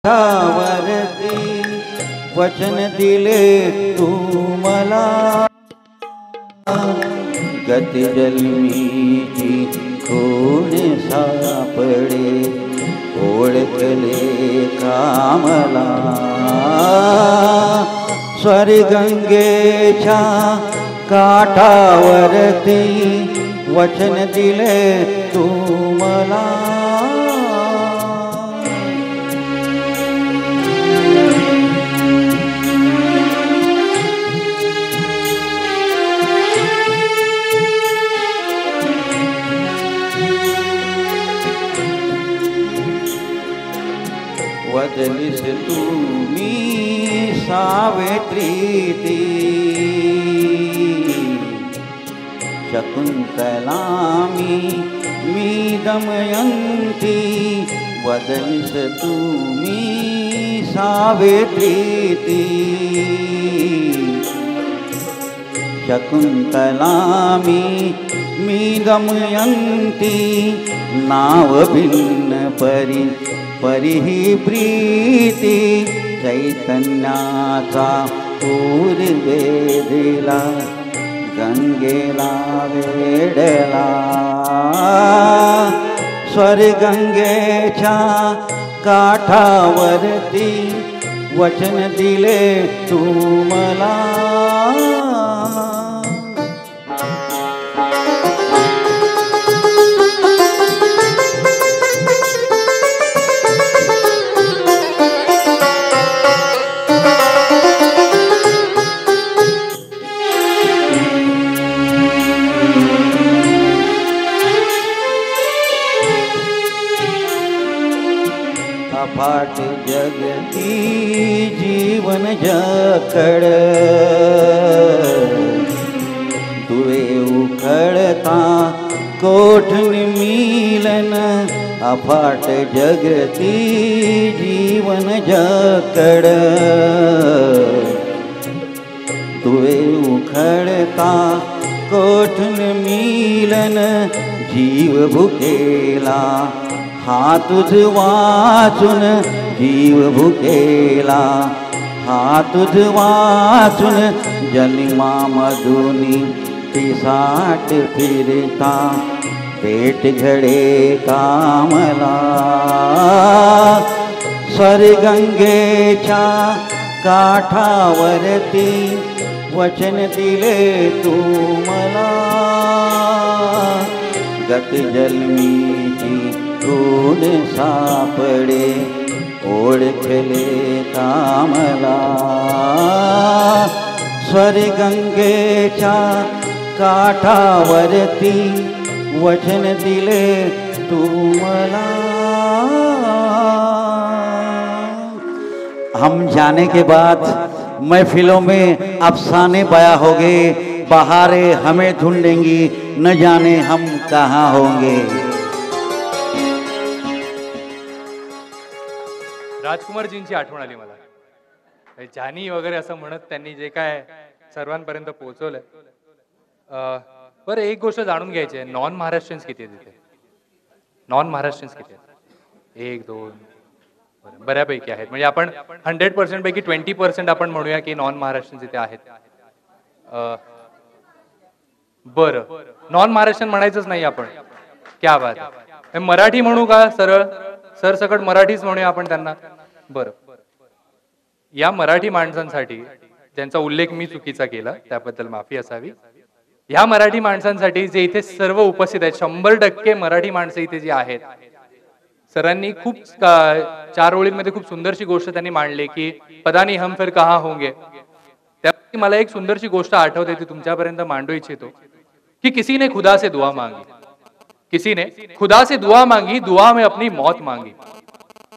वरती वचन दिले तू मला, गती जन्मीची खूण सापडे, ओळखले कामला. स्वर्गंगेच्या काठावरती वचन दिले तू मला, वदलीस तुम्ही सावित्री ती, शकुंतला मी दमयंती. वदलीस तुम्ही सावित्री ती, शकुंतला मी दमयंती. नाव भिन्न परिही प्रीती, चैतन्याचा पूर वेधला, गंगेला वेडला. स्वर्गंगेच्या काठावरती वचन दिले तू मला, अफाट जगती जीवन जखड, दुवे उखळता कोठन मिलन. अफाट जगती जीवन जखड, दुवे उखळता कोठन मिलन. जीव भुकेला हा तुझ वाचून, जीव भुकेला हा तुझ वाचून. जन्मामधुनी पिसाट फिरता, पेट घडे कामला. स्वर्गंगेच्या काठावरती वचन दिले तू मला, गत जन्मीची खूण सापडे, ओळखले कामला. स्वर्गंगेच्या काठावरती वचन दिले तू मला. हम जाने के बाद महफिलों में अफसाने बया हो गए, बहारें हमें ढूंढेंगी, न जाने हम कहाँ होंगे. राजकुमारजींची आठवण आली मला. जानी वगैरे असं म्हणत त्यांनी जे काय सर्वांपर्यंत पोहोचवलंय. बरं, एक गोष्ट जाणून घ्यायची आहे, नॉन महाराष्ट्रीयन्स किती आहेत तिथे? नॉन महाराष्ट्रीयन्स किती आहेत? 1 2 बऱ्यापैकी आहेत. म्हणजे आपण 100% पैकी 20% आपण म्हणूया की नॉन महाराष्ट्रीयन्स इथे आहेत. बरं, नॉन महाराष्ट्रीयन म्हणायचंच नाही आपण. क्या बात. मराठी म्हणू का? सरळ सरसकट मराठीच म्हणूया आपण त्यांना. बरं, या मराठी माणसांसाठी ज्यांचा उल्लेख मी चुकीचा केला त्याबद्दल माफी असावी. ह्या मराठी माणसांसाठी जे इथे सर्व उपस्थित आहेत, 100% मराठी माणसं इथे जी आहेत, सरांनी खूप 4 ओळींमध्ये खूप सुंदरशी गोष्ट त्यांनी मांडली की पता नहीं हम फिर कहाँ होंगे. त्यापैकी मला एक सुंदरशी गोष्ट आठवते, ती तुमच्यापर्यंत मांडू इच्छितो कि किसी ने खुदा से दुआ मांगी, किसी ने खुदा से दुआ मांगी, दुआ में अपनी मौत मांगी.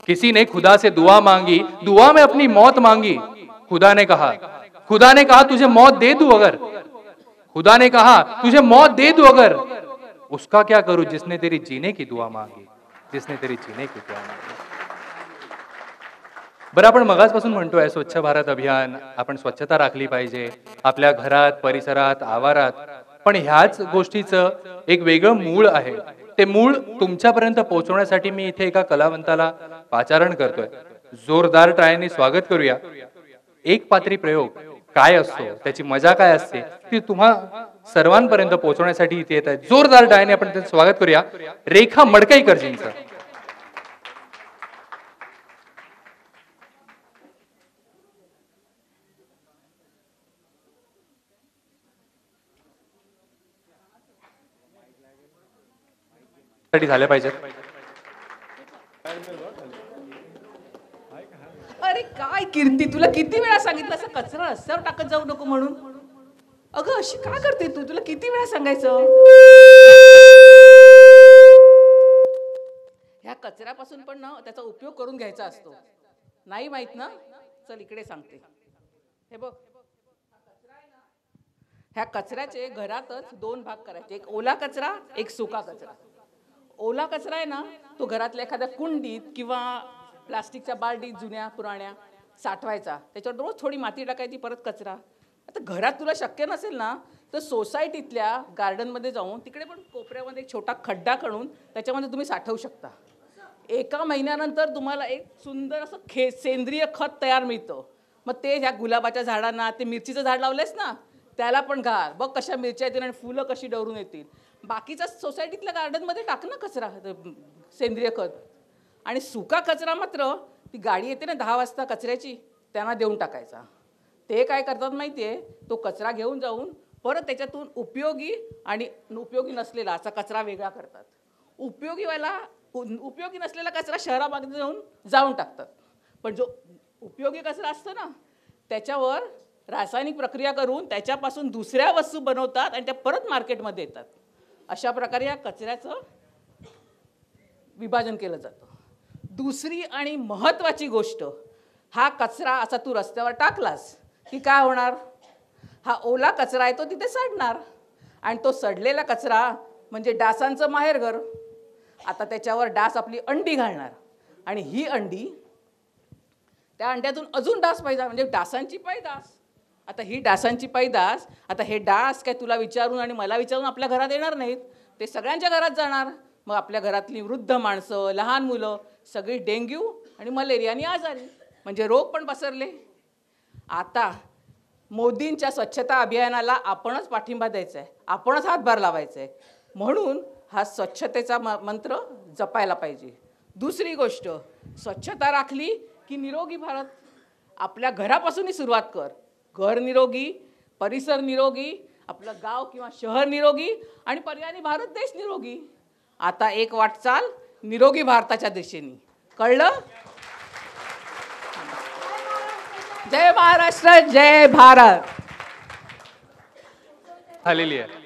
किसी ने खुदा से दुआ मांगी, दुआ में अपनी मौत मांगी. खुदा ने कहा तुझे मौत दे दूं अगर, खुदा ने कहा तुझे मौत दे दूं अगर, उसका क्या करूं जिसने तेरी जीने की दुआ मांगी, जिसने तेरी जीने की दुआ मांगी. बरं, आपण मगाचपासून म्हणतोय स्वच्छ भारत अभियान, आपण स्वच्छता राखली पाहिजे आपल्या घरात, परिसरात, आवारात. पण ह्याच गोष्टीचं एक वेगळं मूळ आहे. ते मूळ तुमच्यापर्यंत पोहोचवण्यासाठी मी इथे एका कलावंताला पाचारण करतोय. जोरदार टाळ्यांनी स्वागत करूया. एक पात्री प्रयोग काय असतो, त्याची मजा काय असते, ती तुम्हा सर्वांपर्यंत पोहोचवण्यासाठी इथे येत आहे. जोरदार टाळ्यांनी आपण त्यांचं स्वागत करूया. रेखा मडकईकरजींचं. झाल्या पाहिजेत. अरे काय कीर्ती, तुला किती वेळा सांगितलं असं कचरा रस्त्यावर टाकत जाऊ नको म्हणून. अगं अशी का करते तू, तुला किती वेळा सांगायचं. ह्या कचऱ्यापासून पण ना त्याचा उपयोग करून घ्यायचा असतो. नाही माहित ना, चल इकडे सांगते. हे बघ, ह्या कचऱ्याचे घरातच दोन भाग करायचे, एक ओला कचरा, एक सुका कचरा. ओला कचरा आहे ना, तो घरातल्या एखाद्या कुंडीत किंवा प्लास्टिकच्या बालडीत जुन्या पुराण्या साठवायचा. त्याच्यावर रोज थोडी माती टाकायची, परत कचरा. आता घरात तुला शक्य नसेल ना, तर सोसायटीतल्या गार्डनमध्ये जाऊन तिकडे पण कोपऱ्यामध्ये एक छोटा खड्डा खणून त्याच्यामध्ये तुम्ही साठवू शकता. एका महिन्यानंतर तुम्हाला एक सुंदर असं सेंद्रिय खत तयार मिळतं. मग ते ह्या गुलाबाच्या झाडांना, ते मिरचीचं झाड लावलंयस ना, त्याला पण घाल. बघ कशा मिरच्या येतील आणि फुलं कशी डवरून येतील. बाकीचा सोसायटीतल्या गार्डनमध्ये टाक ना कचरा, सेंद्रिय खत. आणि सुका कचरा मात्र ती गाडी येते ना 10 वाजता कचऱ्याची, त्यांना देऊन टाकायचा. ते काय करतात माहिती आहे, तो कचरा घेऊन जाऊन परत त्याच्यातून उपयोगी आणि उपयोगी नसलेला असा कचरा वेगळा करतात. उपयोगी नसलेला कचरा शहरामध्ये जाऊन टाकतात. पण जो उपयोगी कचरा असतो ना, त्याच्यावर रासायनिक प्रक्रिया करून त्याच्यापासून दुसऱ्या वस्तू बनवतात आणि त्या परत मार्केटमध्ये येतात. अशा प्रकारे या कचऱ्याचं विभाजन केलं जातं. दुसरी आणि महत्त्वाची गोष्ट, हा कचरा असा तू रस्त्यावर टाकलास की काय होणार, हा ओला कचरा आहे तो तिथे सडणार. आणि तो सडलेला कचरा म्हणजे डासांचं माहेरघर. आता त्याच्यावर डास आपली अंडी घालणार आणि ही अंडी, त्या अंड्यातून अजून डास पैदा, म्हणजे डासांची पैदास. आता ही डासांची पैदास, आता हे डास काय तुला विचारून आणि मला विचारून आपल्या घरात येणार नाहीत, ते सगळ्यांच्या घरात जाणार. मग आपल्या घरातली वृद्ध माणसं, लहान मुलं सगळी डेंग्यू आणि मलेरियानी आजारी, म्हणजे रोग पण पसरले. आता मोदींच्या स्वच्छता अभियानाला आपणच पाठिंबा द्यायचा आहे, आपणच हातभार लावायचा आहे. म्हणून हा स्वच्छतेचा मंत्र जपायला पाहिजे. दुसरी गोष्ट, स्वच्छता राखली की निरोगी भारत. आपल्या घरापासूनही सुरुवात कर. घर निरोगी, परिसर निरोगी, आपलं गाव किंवा शहर निरोगी आणि पर्यायाने भारत देश निरोगी. आता एक वाटचाल निरोगी भारताच्या दिशेने. कळलं? जय महाराष्ट्र, जय भारत. झालेली आहे.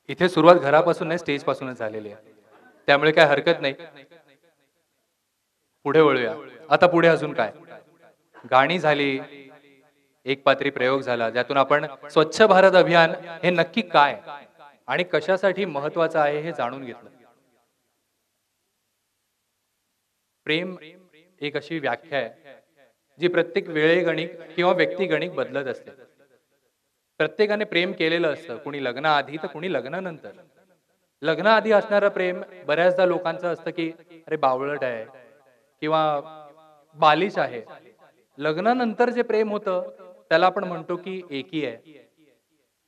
इथे सुरुवात घरापासून नाही, स्टेज पासूनच झालेली आहे. त्यामुळे काय हरकत नाही. पुढे वळूया. आता पुढे अजून काय, गाणी झाली, एक पात्री प्रयोग झाला, ज्यातून आपण स्वच्छ भारत अभियान हे नक्की काय आणि कशासाठी महत्वाचं आहे हे जाणून घेतलं. प्रेम एक अशी व्याख्या आहे जी प्रत्येक वेळेगणिक किंवा व्यक्तिगणिक बदलत असते. प्रत्येकाने प्रेम केलेलं असतं, कुणी लग्नाआधी तर कुणी लग्नानंतर. लग्नाआधी असणारं प्रेम बऱ्याचदा लोकांचं असतं की अरे बावळट आहे किंवा बालिश आहे. लग्नानंतर जे प्रेम होतं त्याला आपण म्हणतो की एकी आहे,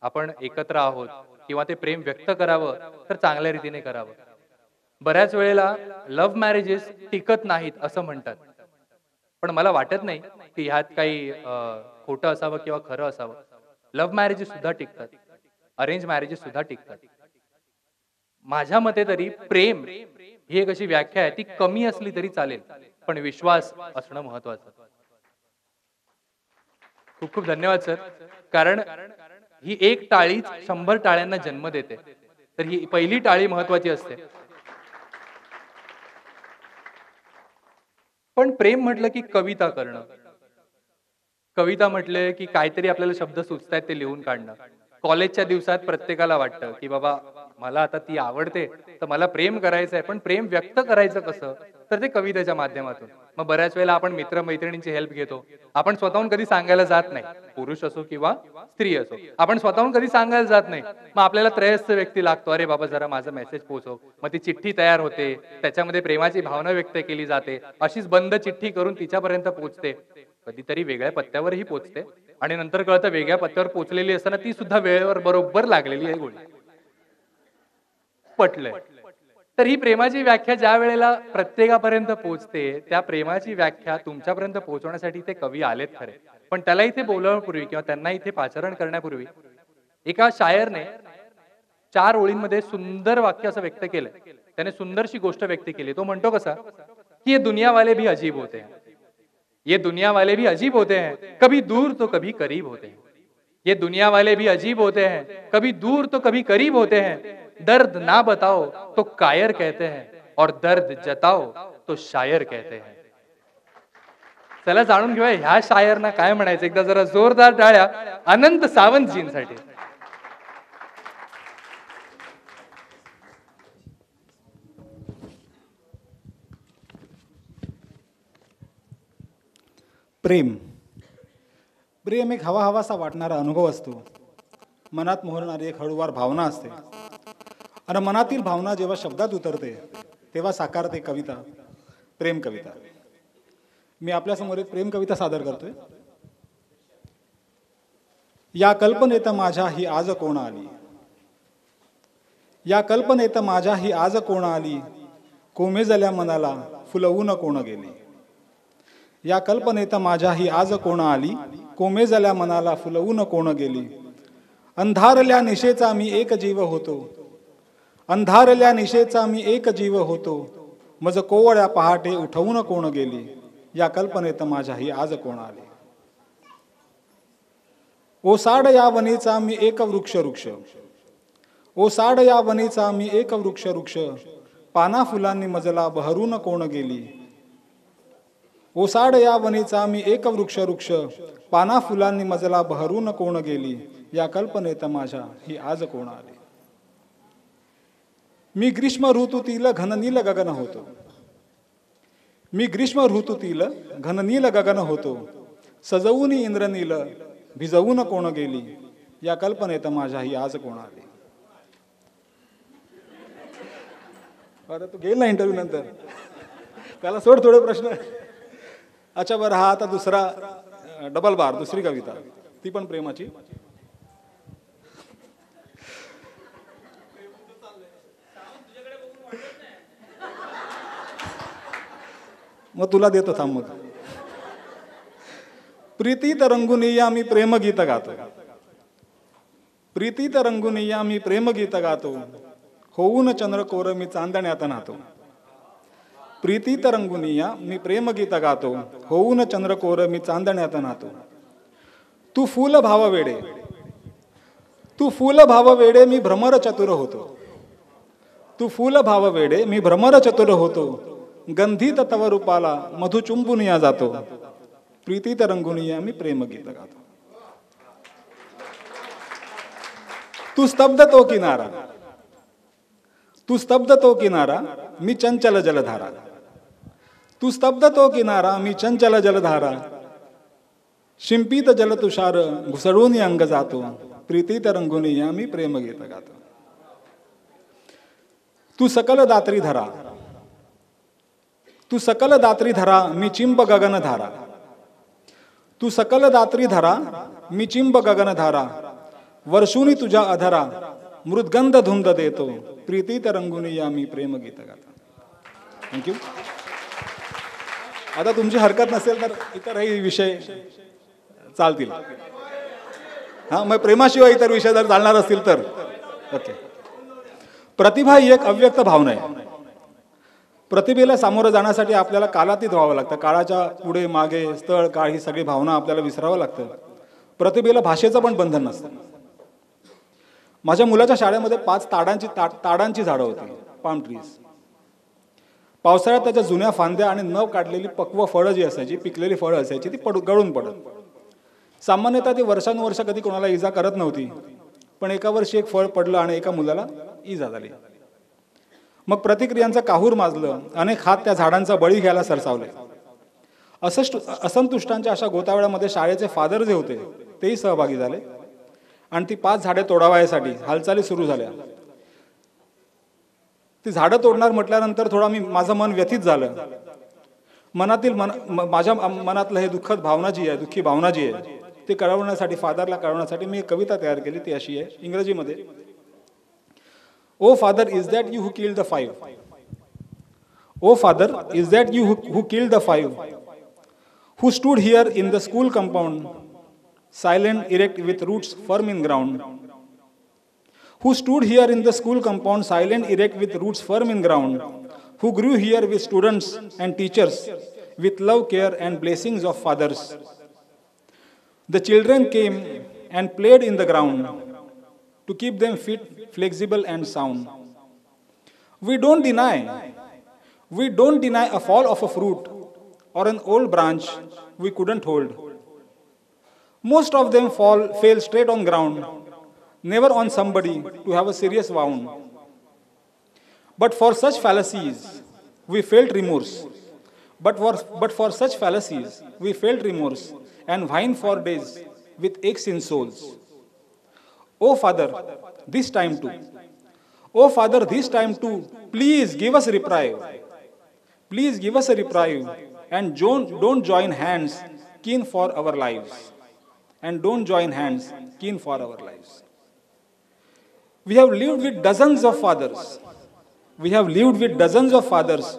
आपण एकत्र आहोत, किंवा ते प्रेम व्यक्त करावं तर चांगल्या रीतीने करावं. बऱ्याच वेळेला लव्ह मॅरेजेस टिकत नाहीत असं म्हणतात, पण मला वाटत नाही की ह्यात काही खोटं असावं किंवा खरं असावं. लव्ह मॅरेजेस सुद्धा टिकतात, अरेंज मॅरेजेस सुद्धा टिकतात. माझ्या मते तरी प्रेम ही एक अशी व्याख्या आहे, ती कमी असली तरी चालेल, पण विश्वास असणं महत्वाचं. खूप खूप धन्यवाद सर. कारण ही एक टाळीच 100 टाळ्यांना जन्म देते, तर ही पहिली टाळी महत्वाची असते. पण प्रेम म्हटलं की कविता करणं, कविता म्हटले की काहीतरी आपल्याला शब्द सुचतायत ते लिहून काढणं. कॉलेजच्या दिवसात प्रत्येकाला वाटतं की बाबा मला आता ती आवडते तर मला प्रेम करायचं आहे, पण प्रेम व्यक्त करायचं कसं तर ते कवितेच्या माध्यमातून. मग बऱ्याच वेळेला आपण मित्रमैत्रिणींची हेल्प घेतो. आपण स्वतःहून कधी सांगायला जात नाही, पुरुष असो किंवा स्त्री असो, आपण स्वतःहून कधी सांगायला जात नाही. मग आपल्याला त्रयस्थ व्यक्ती लागतो, अरे बाबा जरा माझा मेसेज पोहोचव. मग ती चिठ्ठी तयार होते, त्याच्यामध्ये प्रेमाची भावना व्यक्त केली जाते, अशीच बंद चिठ्ठी करून तिच्यापर्यंत पोहोचते, कधीतरी वेगळ्या पत्त्यावरही पोहोचते, आणि नंतर कळतं वेगळ्या पत्त्यावर पोहोचलेली असताना ती सुद्धा वेळेवर बरोबर लागलेली आहे गोळी. पटलंय. तर ही प्रेमाची व्याख्या ज्या वेळेला प्रत्येकापर्यंत पोहोचते, त्या प्रेमाची व्याख्या तुमच्यापर्यंत पोहोचवण्यासाठी ते कवी आलेत खरे, पण त्याला इथे बोलवण्यापूर्वी किंवा त्यांना इथे पाचारण करण्यापूर्वी एका शायरने 4 ओळींमध्ये सुंदर वाक्य असं व्यक्त केलंय. त्याने सुंदरशी गोष्ट व्यक्त केली. तो म्हणतो कसा की ये दुनिया वाले भी अजीब होते हैं, ये दुनिया वाले भी अजीब होते हैं, कभी दूर तो कभी करीब होते हैं. ये दुनिया वाले भी अजीब होते हैं, कभी दूर तो कभी करीब होते हैं. दर्द ना बताओ तो कायर कहते हैं, और दर्द जताओ तो शायर कहते हैं. चला जाणून घेऊया ह्या शायरना काय म्हणायचं. एकदा जरा जोरदार टाळ्या अनंत सावंतजींसाठी. प्रेम प्रेम एक हवा हवासा वाटणारा अनुभव असतो. मनात मोहरणारी एक हळूवार भावना असते, आणि मनातील भावना जेव्हा शब्दात उतरते तेव्हा साकारते कविता, प्रेम कविता. मी आपल्यासमोर एक प्रेम कविता सादर करतोय. या कल्पनेत माझ्या ही आज कोण आली, या कल्पनेत माझ्या ही आज कोण आली, कोमेजल्या मनाला फुलवून कोण गेली. या कल्पनेत माझ्या ही आज कोण आली, कोमेजल्या मनाला फुलवून कोण गेली. अंधारल्या निशेचा मी एक जीव होतो, अंधारल्या निशेचा मी एक जीव होतो, मज कोवळ्या पहाटे उठवून कोण गेली. या कल्पनेत माझ्या ही आज कोण आली. ओसाड या वनीचा मी एक वृक्ष वृक्ष, ओसाड या वनीचा मी एक वृक्ष वृक्ष, पाना फुलांनी मजला बहरून कोण गेली. ओसाड या वनीचा मी एक वृक्ष वृक्ष, पाना फुलांनी मजला बहरून कोण गेली. या कल्पनेत माझ्या ही आज कोण आली. मी ग्रीष्म ऋतूतील घननील गगन होतो, मी ग्रीष्म ऋतूतील घननील गगन होतो, सजवून इंद्रनील भिजवून कोण गेली. या कल्पनेत माझ्या ही आज कोण आली. अरे तू गेल ना इंटरव्ह्यू नंतर, त्याला सोड थोडे प्रश्न. अच्छा बरं, हा आता दुसरा डबल बार, दुसरी कविता, ती पण प्रेमाची. मग तुला देतो थांब. मग प्रीतीत रंगुनिया मी प्रेमगीत गातो, प्रीतीत रंगुनिया मी प्रेमगीत गातो, होऊन चंद्रकोर मी चांदण्यात नातो. प्रीतीत रंगुनिया मी प्रेमगीत गातो, होऊन चंद्रकोर मी चांदण्यात नातो. तू फूल भाव वेडे, तू फूल भाव वेडे मी भ्रमर चतुर होतो, तू फूल भाव वेडे मी भ्रमर चतुर होतो, गंधित तव रूपाला मधु चुंबुनिया जातो. प्रीतीत रंगुनिया मी प्रेमगीत गातो. तू स्तब्ध तो किनारा, तू स्तब्ध तो किनारा मी चंचल जलधारा, तू स्तब्ध तो किनारा मी चंचल जलधारा, शिंपीत जल तुषार घुसळून अंग जातो. प्रीतीत रंगुनिया मी प्रेमगीत गातो. तू सकल दात्री धरा, तू सकल दात्री धरा मी चिंब गगन धारा, तू सकल दात्री धरा मी चिंब गगन धारा, वर्षुनी तुझ्या अधरा मृदगंध धुंद देतो. प्रीतीत रंगुनिया मी प्रेमगीत गातो. थँक्यू. आता तुमची हरकत नसेल तर इतरही विषय चालतील. हा, मग प्रेमाशिवाय इतर विषय जर चालणार असतील तर ओके. प्रतिभा ही एक अव्यक्त भावना आहे. प्रतिभेला सामोरं जाण्यासाठी आपल्याला कालातीत व्हावं लागतं. काळाच्या पुढे मागे स्थळ काळ ही सगळी भावना आपल्याला विसरावं लागतं. प्रतिभेला भाषेचं पण बंधन नसतं. माझ्या मुलाच्या शाळेमध्ये 5 ताडांची झाडं होती, पाम ट्रीज. पावसाळ्यात त्याच्या जुन्या फांद्या आणि न काढलेली पक्व फळं जी असायची, पिकलेली फळं असायची, ती गळून पडत. सामान्यतः ती वर्षानुवर्ष कधी कोणाला इजा करत नव्हती, पण एका वर्षी एक फळ पडलं आणि एका मुलाला इजा झाली. मग प्रतिक्रियांचं काहूर माजलं, अनेक हात त्या झाडांचा बळी घ्यायला सरसावले. असंतुष्टांच्या अशा गोतावळ्यामध्ये शाळेचे फादर जे होते तेही सहभागी झाले आणि ती 5 झाडे तोडावयासाठी हालचाली सुरू झाल्या. ती झाडं तोडणार म्हटल्यानंतर थोडा माझं मन व्यथित झालं. माझ्या मनातलं हे दुःखद भावना जी आहे, दुःखी भावना जी आहे, ते कळवण्यासाठी, फादरला कळवण्यासाठी मी एक कविता तयार केली. ती अशी आहे इंग्रजीमध्ये. O father, is that you who killed the 5? O father, is that you who killed the 5? Who stood here in the school compound, silent, erect, with roots firm in ground? Who stood here in the school compound, silent, erect, with roots firm in ground? Who grew here with students and teachers, with love, care, and blessings of fathers? The children came and played in the ground to keep them fit, flexible, and sound. We don't deny a fall of a fruit or an old branch we couldn't hold. Most of them fell straight on ground, never on somebody to have a serious wound. But for such fallacies, we felt remorse. But for such fallacies, we felt remorse and whined for days with aches in souls. Oh Father, this time too. Oh Father, this time too, please give us a reprieve. Please give us a reprieve. And don't join hands keen for our lives. And don't join hands keen for our lives. We have lived with dozens of fathers. We have lived with dozens of fathers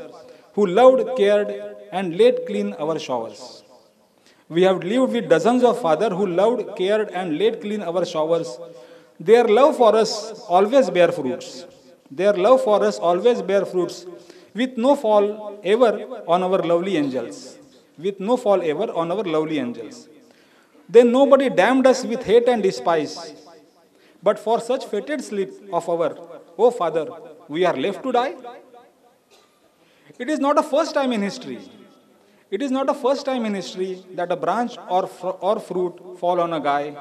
who loved, cared, and laid clean our showers. We have lived with dozens of fathers who loved, cared, and laid clean our showers. Their love for us always bear fruits. Their love for us always bear fruits. With no fall ever on our lovely angels. With no fall ever on our lovely angels. Then nobody damned us with hate and despise. But for such fated sleep of our, oh Father, we are left to die. It is not a first time in history. It is not a first time in history that a branch or fruit fall on a guy.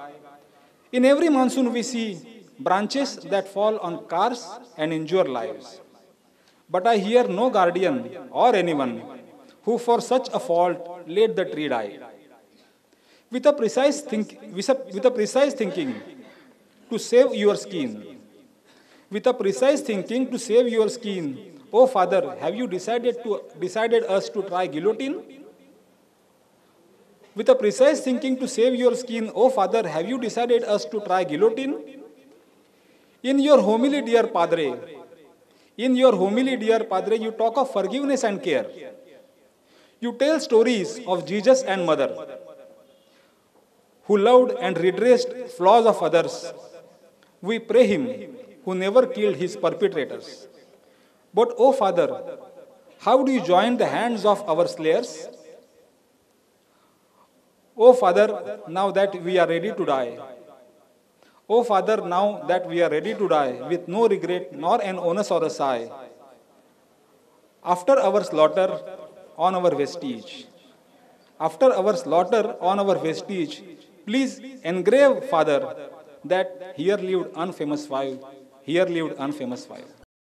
In every monsoon we see branches that fall on cars and injure lives. But I hear no guardian or anyone who for such a fault let the tree die. With a precise thinking to save your skin. With a precise thinking to save your skin. Oh Father, have you decided us to try guillotine? With a precise thinking to save your skin, oh Father, have you decided us to try guillotine? In your homily, dear Padre, you talk of forgiveness and care. You tell stories of Jesus and Mother, who loved and redressed flaws of others. We pray Him who never killed his perpetrators. But, oh Father, how do you join the hands of our slayers? Oh Father, now that we are ready to die. Oh Father, now that we are ready to die, with no regret nor an onus or a sigh, after our slaughter on our vestige, please engrave, Father, that here lived unfamous five.